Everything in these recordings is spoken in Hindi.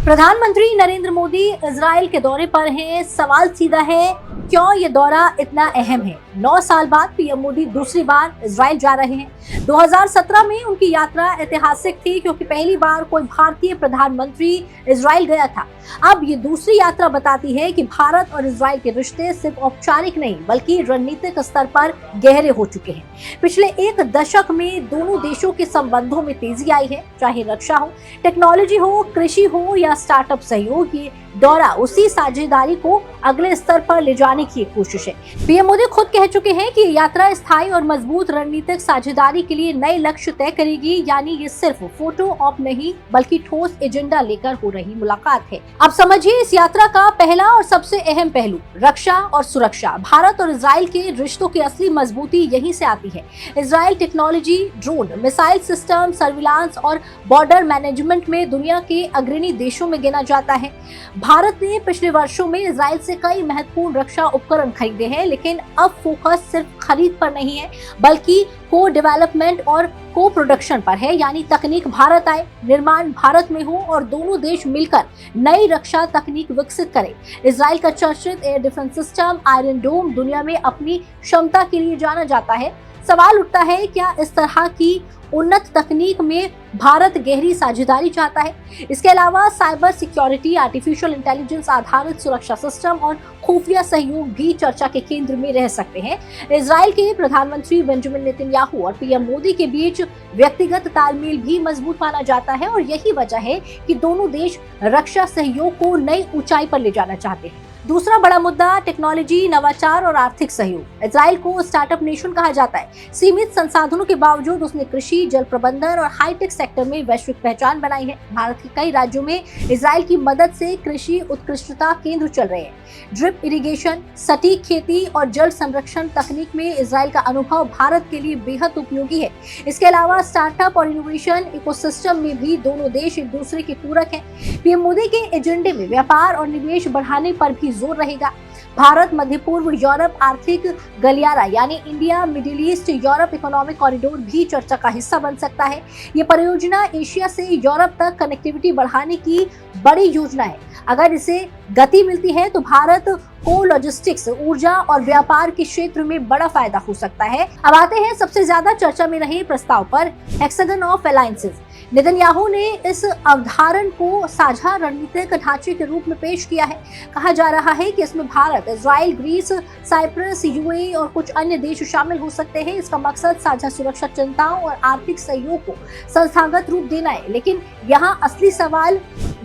प्रधानमंत्री नरेंद्र मोदी इजराइल के दौरे पर हैं। सवाल सीधा है, क्यों ये दौरा इतना अहम है? 9 साल बाद पीएम मोदी दूसरी बार इजराइल जा रहे हैं। 2017 में उनकी यात्रा ऐतिहासिक थी क्योंकि पहली बार कोई भारतीय प्रधानमंत्री इजराइल गया था। अब ये दूसरी यात्रा बताती है कि भारत और इजराइल के रिश्ते सिर्फ औपचारिक नहीं बल्कि रणनीतिक स्तर पर गहरे हो चुके हैं। पिछले एक दशक में दोनों देशों के संबंधों में तेजी आई है, चाहे रक्षा हो, टेक्नोलॉजी हो, कृषि हो या स्टार्टअप सहयोग। ये दौरा उसी साझेदारी को अगले स्तर पर ले जाने की एक कोशिश है। पीएम मोदी खुद कह चुके हैं कि यात्रा स्थायी और मजबूत रणनीतिक साझेदारी के लिए नए लक्ष्य तय करेगी, यानी ये सिर्फ फोटो ऑप नहीं बल्कि ठोस एजेंडा लेकर हो रही मुलाकात है। अब समझिए इस यात्रा का पहला और सबसे अहम पहलू, रक्षा और सुरक्षा। भारत और इजराइल के रिश्तों की असली मजबूती यहीं से आती है। Israel technology, drone, missile system, surveillance और बॉर्डर मैनेजमेंट में दुनिया के अग्रणी देशों में गिना जाता है। भारत ने पिछले वर्षों में इजराइल से कई महत्वपूर्ण रक्षा उपकरण खरीदे हैं, लेकिन अब फोकस सिर्फ खरीद पर नहीं है बल्कि को डेवलपमेंट और को प्रोडक्शन पर है, यानी तकनीक भारत आए, निर्माण भारत में हो और दोनों देश मिलकर नई रक्षा तकनीक विकसित करें। इजराइल का चर्चित एयर डिफेंस सिस्टम आयरन डोम दुनिया में अपनी क्षमता के लिए जाना जाता है। सवाल उठता है, क्या इस तरह की उन्नत तकनीक में भारत गहरी साझेदारी चाहता है? इसके अलावा साइबर सिक्योरिटी, आर्टिफिशियल इंटेलिजेंस आधारित सुरक्षा सिस्टम और खुफिया सहयोग भी चर्चा के केंद्र में रह सकते हैं। इजराइल के प्रधानमंत्री बेंजामिन नेतन्याहू और पीएम मोदी के बीच व्यक्तिगत तालमेल भी मजबूत माना जाता है और यही वजह है कि दोनों देश रक्षा सहयोग को नई ऊंचाई पर ले जाना चाहते हैं। दूसरा बड़ा मुद्दा टेक्नोलॉजी, नवाचार और आर्थिक सहयोग। इजराइल को स्टार्टअप नेशन कहा जाता है। सीमित संसाधनों के बावजूद उसने कृषि, जल प्रबंधन और हाईटेक सेक्टर में वैश्विक पहचान बनाई है। भारत के कई राज्यों में इजराइल की मदद से कृषि उत्कृष्टता केंद्र चल रहे हैं। ड्रिप इरिगेशन, सटीक खेती और जल संरक्षण तकनीक में इजराइल का अनुभव भारत के लिए बेहद उपयोगी है। इसके अलावा स्टार्टअप और इनोवेशन इकोसिस्टम में भी दोनों देश एक दूसरे के पूरक हैं। पीएम मोदी के एजेंडे में व्यापार और निवेश बढ़ाने पर भी जोर रहेगा। भारत, मध्य पूर्व, यूरोप आर्थिक गलियारा यानी India middle east Europe economic corridor भी चर्चा का हिस्सा बन सकता है। ये परियोजना एशिया से यूरोप तक कनेक्टिविटी बढ़ाने की बड़ी योजना है। अगर इसे गति मिलती है तो भारत को लॉजिस्टिक्स, ऊर्जा और व्यापार के क्षेत्र में बड़ा फायदा हो सकता है। अब आते हैं सबसे ज्यादा चर्चा में रहे प्रस्ताव पर, हेक्सागन ऑफ अलायंसेस। नेतन्याहू ने इस अवधारणा को साझा रणनीतिक ढांचे के रूप में पेश किया है। कहा जा रहा है कि इसमें Bharat, Israel, Greece, Cyprus, UAE और कुछ अन्य देश शामिल हो सकते हैं। इसका मकसद साझा सुरक्षा चिंताओं और आर्थिक सहयोग को संस्थागत रूप देना है। लेकिन यहाँ असली सवाल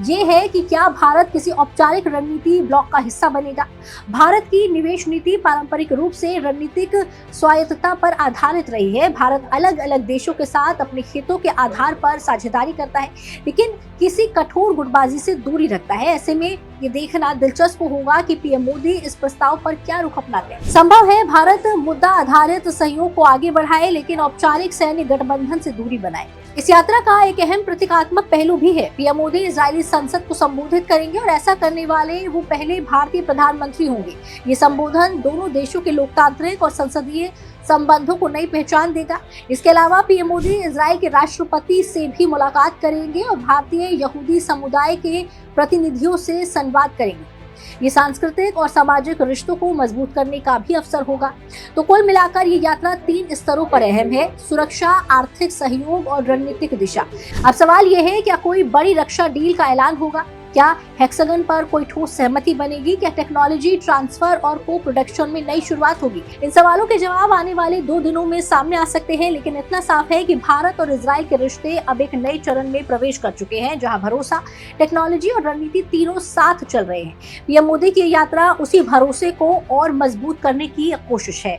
ये है कि क्या भारत किसी औपचारिक रणनीति ब्लॉक का हिस्सा बनेगा? भारत की निवेश नीति पारंपरिक रूप से रणनीतिक स्वायत्तता पर आधारित रही है। भारत अलग अलग देशों के साथ अपने हितों के आधार पर साझेदारी करता है, लेकिन किसी कठोर गुटबाजी से दूरी रखता है। ऐसे में ये देखना दिलचस्प होगा कि पीएम मोदी इस प्रस्ताव पर क्या रुख अपनाते हैं। संभव है भारत मुद्दा आधारित सहयोग को आगे बढ़ाए, लेकिन औपचारिक सैन्य गठबंधन से दूरी बनाए। इस यात्रा का एक अहम प्रतीकात्मक पहलू भी है। पीएम मोदी इजरायली संसद को संबोधित करेंगे और ऐसा करने वाले वो पहले भारतीय प्रधानमंत्री होंगे। ये संबोधन दोनों देशों के लोकतांत्रिक और संसदीय संबंधों को नई पहचान देगा। इसके अलावा पीएम मोदी इजराइल के राष्ट्रपति से भी मुलाकात करेंगे और भारतीय यहूदी समुदाय के प्रतिनिधियों से संवाद करेंगे। ये सांस्कृतिक और सामाजिक रिश्तों को मजबूत करने का भी अवसर होगा। तो कुल मिलाकर ये यात्रा 3 स्तरों पर अहम है: सुरक्षा, आर्थिक सहयोग और रणनीतिक दिशा। अब सवाल ये है, क्या कोई बड़ी रक्षा डील का ऐलान होगा? क्या हेक्सागन पर कोई ठोस सहमति बनेगी? क्या टेक्नोलॉजी ट्रांसफर और को प्रोडक्शन में नई शुरुआत होगी? इन सवालों के जवाब आने वाले 2 दिनों में सामने आ सकते हैं, लेकिन इतना साफ है कि भारत और इजराइल के रिश्ते अब एक नए चरण में प्रवेश कर चुके हैं, जहां भरोसा, टेक्नोलॉजी और रणनीति तीनों साथ चल रहे हैं। पीएम मोदी की यात्रा उसी भरोसे को और मजबूत करने की कोशिश है।